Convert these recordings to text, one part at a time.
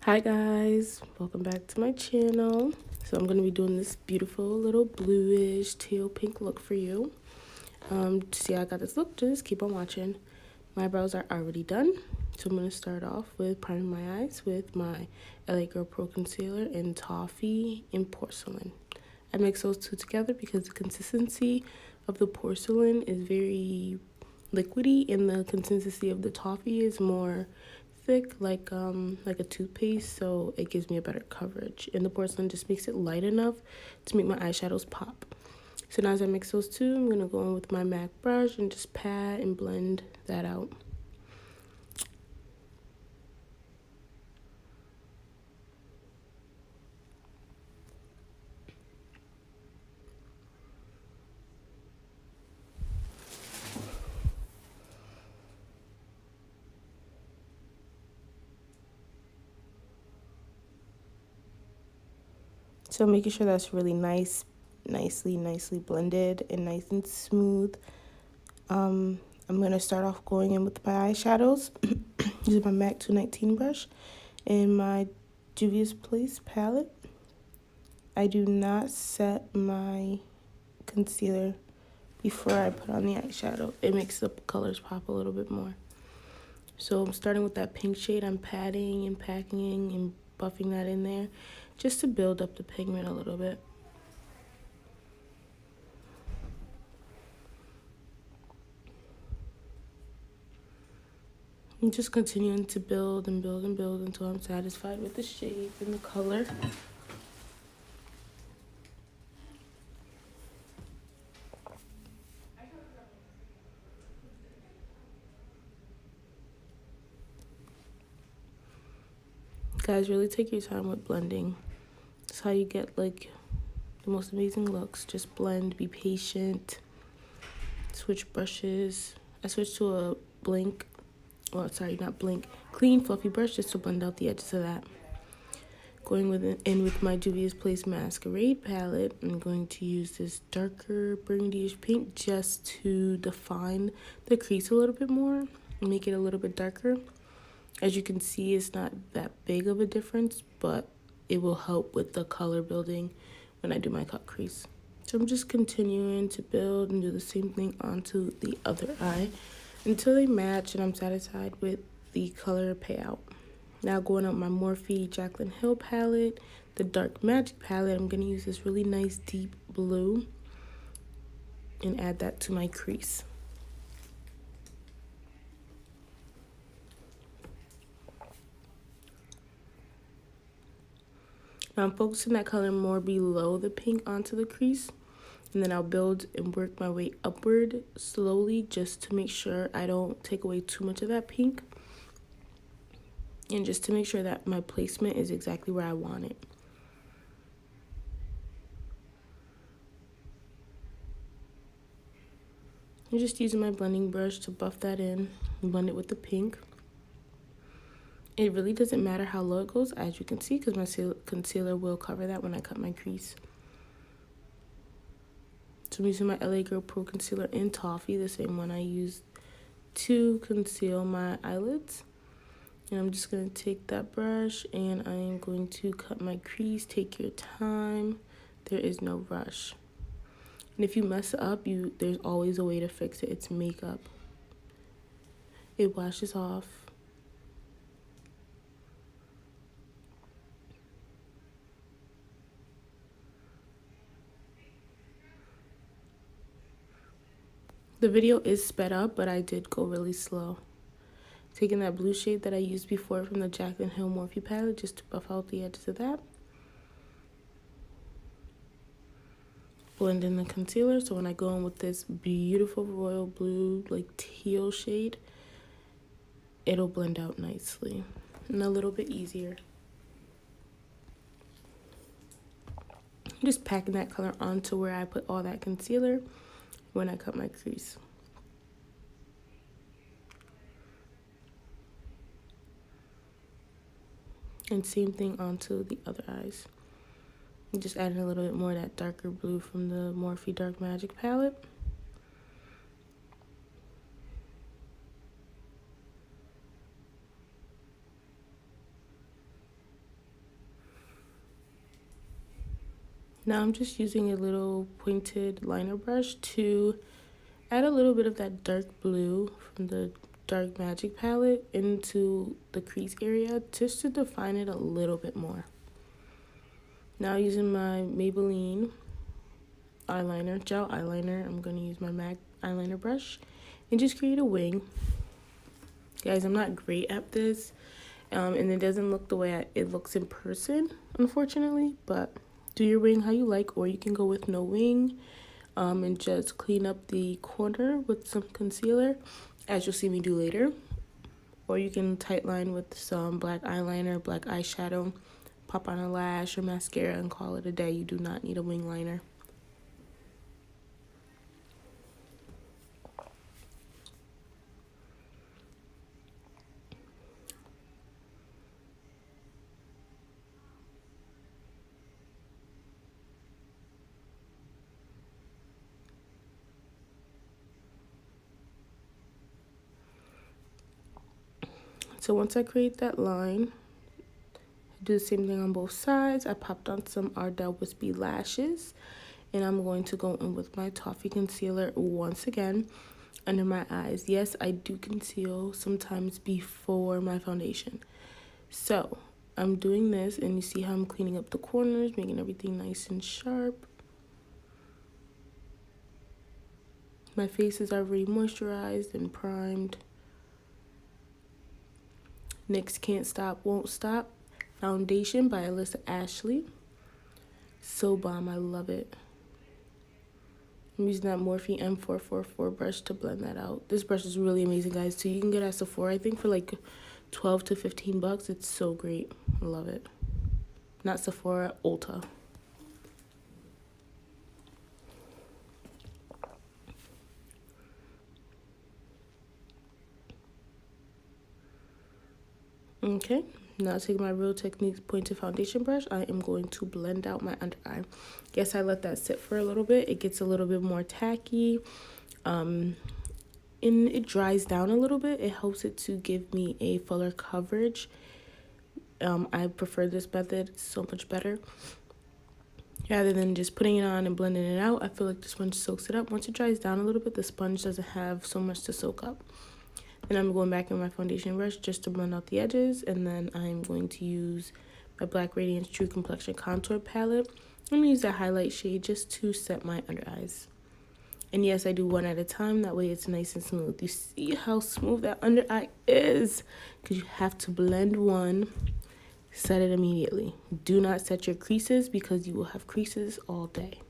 Hi guys, welcome back to my channel. So I'm going to be doing this beautiful little bluish teal pink look for you. To see how I got this look, just keep on watching. My brows are already done, so I'm going to start off with priming my eyes with my LA Girl Pro Concealer in Toffee and Porcelain. I mix those two together because the consistency of the porcelain is very liquidy and the consistency of the toffee is more thick, like a toothpaste, so it gives me a better coverage, and the porcelain just makes it light enough to make my eyeshadows pop. So now as I mix those two, I'm going to go in with my MAC brush and just pat and blend that out. So making sure that's really nicely blended and nice and smooth. I'm going to start off going in with my eyeshadows using my MAC 219 brush and my Juvia's Place palette. I do not set my concealer before I put on the eyeshadow. It makes the colors pop a little bit more. So I'm starting with that pink shade. I'm patting and packing and buffing that in there just to build up the pigment a little bit. I'm just continuing to build and build and build until I'm satisfied with the shape and the color. Guys, really take your time with blending. That's how you get like the most amazing looks. Just blend, be patient. Switch brushes. I switched to a blink, well, sorry, not blink, clean fluffy brush just to blend out the edges of that. Going in with my Juvia's Place Masquerade palette, I'm going to use this darker burgundy-ish pink just to define the crease a little bit more and make it a little bit darker. As you can see, it's not that big of a difference, but it will help with the color building when I do my cut crease. So I'm just continuing to build and do the same thing onto the other eye until they match and I'm satisfied with the color payout. Now going up my Morphe Jaclyn Hill palette, the Dark Magic palette, I'm going to use this really nice deep blue and add that to my crease. Now I'm focusing that color more below the pink onto the crease, and then I'll build and work my way upward slowly just to make sure I don't take away too much of that pink and just to make sure that my placement is exactly where I want it. I'm just using my blending brush to buff that in and blend it with the pink. It really doesn't matter how low it goes, as you can see, because my concealer will cover that when I cut my crease. So I'm using my LA Girl Pro Concealer in Toffee, the same one I used to conceal my eyelids. And I'm just going to take that brush and I am going to cut my crease. Take your time. There is no rush. And if you mess up, there's always a way to fix it. It's makeup. It washes off. The video is sped up, but I did go really slow. Taking that blue shade that I used before from the Jaclyn Hill Morphe palette just to buff out the edges of that. Blend in the concealer, so when I go in with this beautiful royal blue, like teal shade, it'll blend out nicely and a little bit easier. I'm just packing that color onto where I put all that concealer when I cut my crease. And same thing onto the other eyes. I'm just adding a little bit more of that darker blue from the Morphe Dark Magic palette. Now I'm just using a little pointed liner brush to add a little bit of that dark blue from the Dark Magic palette into the crease area just to define it a little bit more. Now using my Maybelline eyeliner, gel eyeliner, I'm going to use my MAC eyeliner brush and just create a wing. Guys, I'm not great at this, and it doesn't look the way it looks in person, unfortunately, but do your wing how you like, or you can go with no wing and just clean up the corner with some concealer, as you'll see me do later. Or you can tight line with some black eyeliner, black eyeshadow, pop on a lash or mascara and call it a day. You do not need a wing liner. So once I create that line, I do the same thing on both sides. I popped on some Ardell Wispy lashes, and I'm going to go in with my Toffee concealer once again under my eyes. Yes, I do conceal sometimes before my foundation. So I'm doing this, and you see how I'm cleaning up the corners, making everything nice and sharp. My face is already moisturized and primed. NYX Can't Stop, Won't Stop foundation by Alyssa Ashley. So bomb, I love it. I'm using that Morphe M444 brush to blend that out. This brush is really amazing, guys. So you can get at Sephora, I think, for like 12 to 15 bucks. It's so great. I love it. Not Sephora, Ulta. Okay, now taking my Real Techniques pointed foundation brush, I am going to blend out my under eye. Guess I let that sit for a little bit. It gets a little bit more tacky, and it dries down a little bit. It helps it to give me a fuller coverage. I prefer this method. It's so much better. Rather than just putting it on and blending it out, I feel like the sponge soaks it up. Once it dries down a little bit, the sponge doesn't have so much to soak up. And I'm going back in my foundation brush just to blend out the edges. And then I'm going to use my Black Radiance True Complexion Contour Palette. I'm going to use that highlight shade just to set my under eyes. And yes, I do one at a time. That way it's nice and smooth. You see how smooth that under eye is? Because you have to blend one, set it immediately. Do not set your creases because you will have creases all day.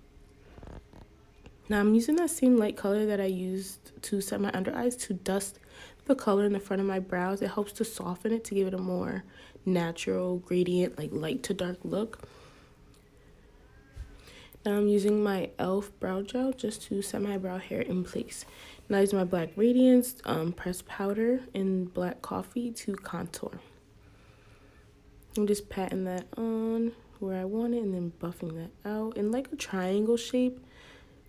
Now I'm using that same light color that I used to set my under eyes to dust the color in the front of my brows. It helps to soften it to give it a more natural gradient, like light to dark look. Now I'm using my e.l.f. brow gel just to set my brow hair in place. Now I use my Black Radiance pressed powder and Black Coffee to contour. I'm just patting that on where I want it and then buffing that out in like a triangle shape.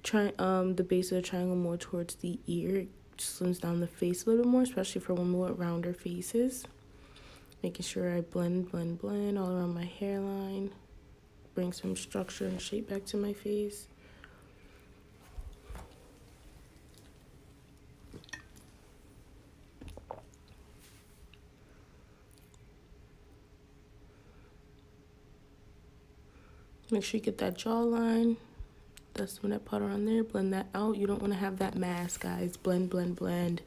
Try the base of the triangle more towards the ear. It slims down the face a little bit more, especially for women with rounder faces. Making sure I blend all around my hairline. Bring some structure and shape back to my face. Make sure you get that jawline. Dust some of that powder on there. Blend that out. You don't want to have that mask, guys. Blend, blend, blend.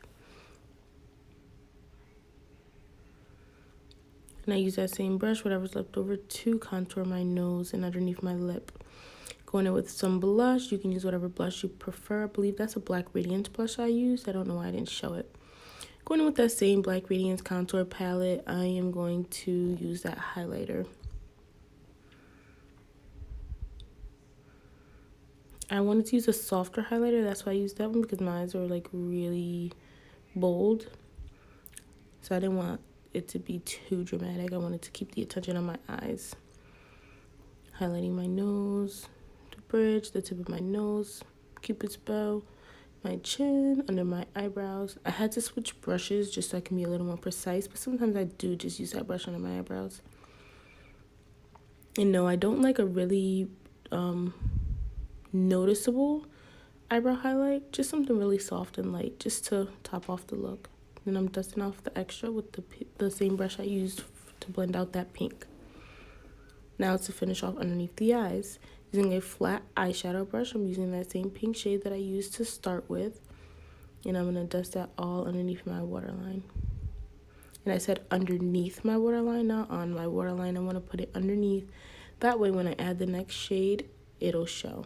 And I use that same brush, whatever's left over, to contour my nose and underneath my lip. Going in with some blush. You can use whatever blush you prefer. I believe that's a Black Radiance blush I used. I don't know why I didn't show it. Going in with that same Black Radiance contour palette, I am going to use that highlighter. I wanted to use a softer highlighter. That's why I used that one, because my eyes are like really bold. So I didn't want it to be too dramatic. I wanted to keep the attention on my eyes. Highlighting my nose, the bridge, the tip of my nose, Cupid's bow, my chin, under my eyebrows. I had to switch brushes just so I can be a little more precise, but sometimes I do just use that brush under my eyebrows. And no, I don't like a really noticeable eyebrow highlight, just something really soft and light, just to top off the look. Then I'm dusting off the extra with the same brush I used to blend out that pink. Now to finish off underneath the eyes, using a flat eyeshadow brush, I'm using that same pink shade that I used to start with, and I'm gonna dust that all underneath my waterline. And I said underneath my waterline, not on my waterline. I want to put it underneath. That way when I add the next shade, it'll show.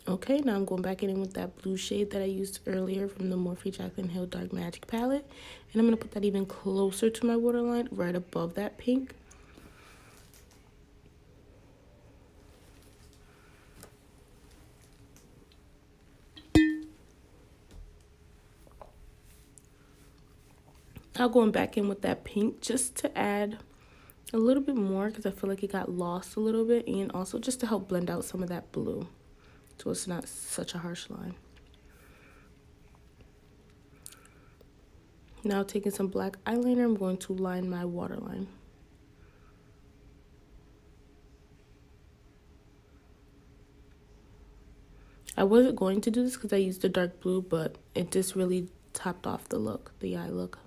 Okay, now I'm going back in with that blue shade that I used earlier from the Morphe Jaclyn Hill Dark Magic palette. And I'm going to put that even closer to my waterline, right above that pink. Now going back in with that pink just to add a little bit more because I feel like it got lost a little bit, and also just to help blend out some of that blue so it's not such a harsh line. Now taking some black eyeliner, I'm going to line my waterline. I wasn't going to do this because I used the dark blue, but it just really topped off the look, the eye look.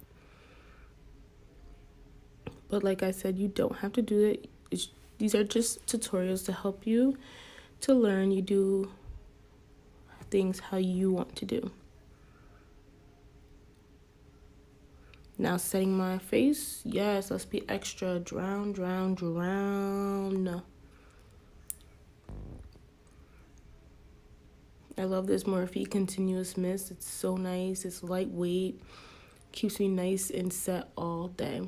But like I said, you don't have to do it. These are just tutorials to help you to learn. You do things how you want to do. Now setting my face. Yes, let's be extra. Drown, drown, drown. I love this Morphe Continuous Mist. It's so nice. It's lightweight. Keeps me nice and set all day.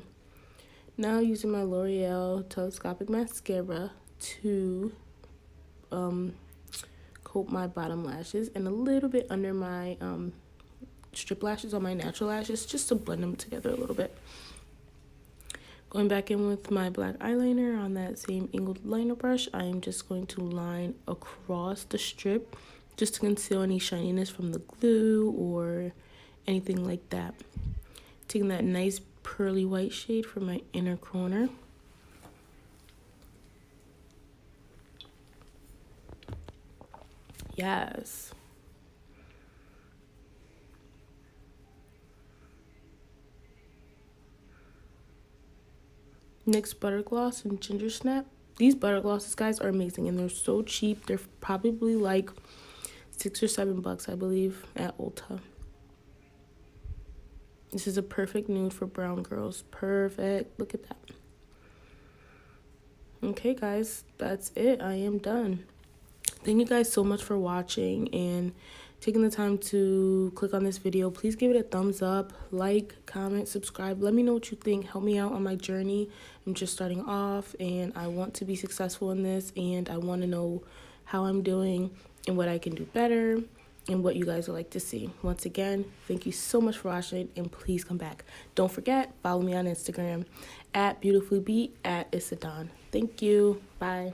Now using my L'Oreal Telescopic Mascara to coat my bottom lashes and a little bit under my strip lashes on my natural lashes, just to blend them together a little bit. Going back in with my black eyeliner on that same angled liner brush, I am just going to line across the strip just to conceal any shininess from the glue or anything like that. Taking that nice pearly white shade for my inner corner. Yes. NYX Butter Gloss and Ginger Snap. These butter glosses, guys, are amazing, and they're so cheap. They're probably like $6 or $7, I believe, at Ulta. This is a perfect nude for brown girls. Perfect. Look at that. Okay, guys, that's it. I am done. Thank you guys so much for watching and taking the time to click on this video. Please give it a thumbs up, like, comment, subscribe. Let me know what you think. Help me out on my journey. I'm just starting off, and I want to be successful in this, and I want to know how I'm doing and what I can do better and what you guys would like to see. Once again, thank you so much for watching, and please come back. Don't forget, follow me on Instagram at beautifullybeat at Isadon. Thank you. Bye.